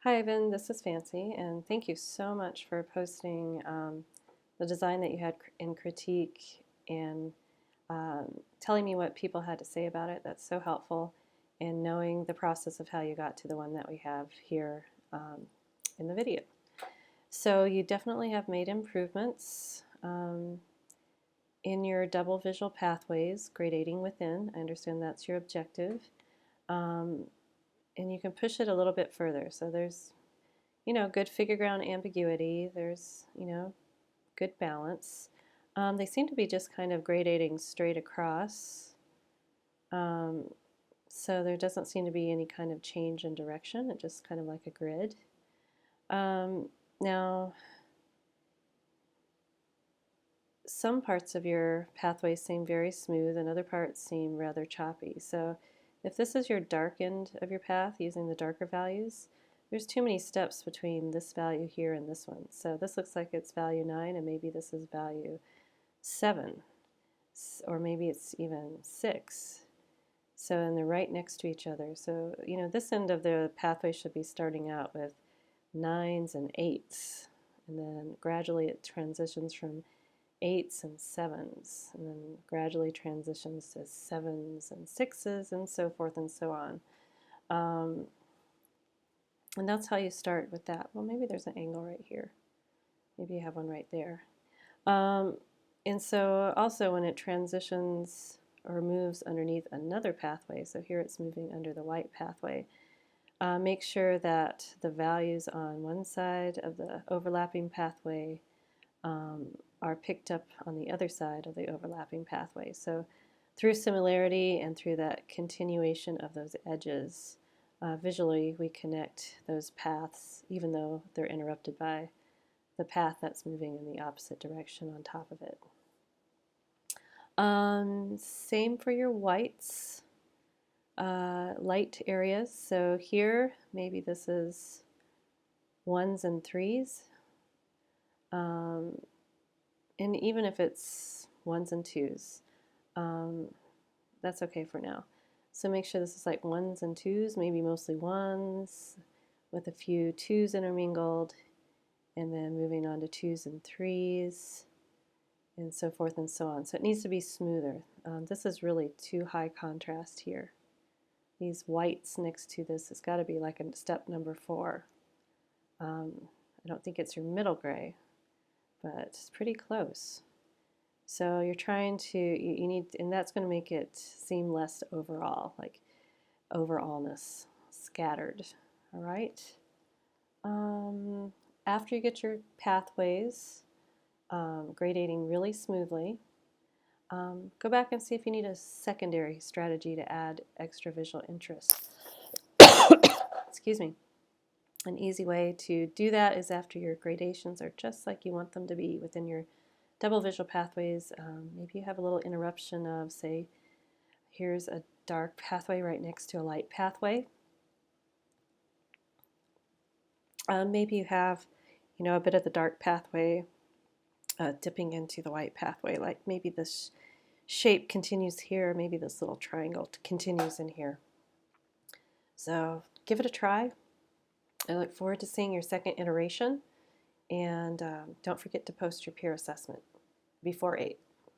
Hi Ivan, this is Fancy, and thank you so much for posting the design that you had in critique and telling me what people had to say about it. That's so helpful in knowing the process of how you got to the one that we have here in the video. So you definitely have made improvements in your double visual pathways, gradating within. I understand that's your objective. And you can push it a little bit further. So there's good figure ground ambiguity. There's, good balance. They seem to be just kind of gradating straight across. So there doesn't seem to be any kind of change in direction. It's just kind of like a grid. Now, some parts of your pathway seem very smooth and other parts seem rather choppy. So if this is your dark end of your path using the darker values, there's too many steps between this value here and this one. So this looks like it's value 9 and maybe this is value 7, or maybe it's even 6. So, and they're right next to each other. So, this end of the pathway should be starting out with 9s and 8s, and then gradually it transitions from 8s and 7s, and then gradually transitions to 7s and 6s, and so forth and so on. And that's how you start with that. Well, maybe there's an angle right here. Maybe you have one right there. And so also when it transitions or moves underneath another pathway, so here it's moving under the white pathway, make sure that the values on one side of the overlapping pathway are picked up on the other side of the overlapping pathway. So through similarity and through that continuation of those edges, visually we connect those paths even though they're interrupted by the path that's moving in the opposite direction on top of it. Same for your whites, light areas. So here, maybe this is 1s and 3s. And even if it's 1s and 2s, that's okay for now. So make sure this is like 1s and 2s, maybe mostly 1s with a few 2s intermingled, and then moving on to 2s and 3s, and so forth and so on. So it needs to be smoother. This is really too high contrast here. These whites next to this, it's got to be like a step number 4. I don't think it's your middle gray, but it's pretty close. So you're trying to, you need, and that's going to make it seem less overall, like overallness, scattered. All right. After you get your pathways gradating really smoothly, go back and see if you need a secondary strategy to add extra visual interest. Excuse me. An easy way to do that is after your gradations are just like you want them to be within your double visual pathways. Maybe you have a little interruption of, say, here's a dark pathway right next to a light pathway. Maybe you have, a bit of the dark pathway dipping into the white pathway, like maybe this shape continues here, maybe this little triangle continues in here. So give it a try. I look forward to seeing your second iteration, and don't forget to post your peer assessment before 8.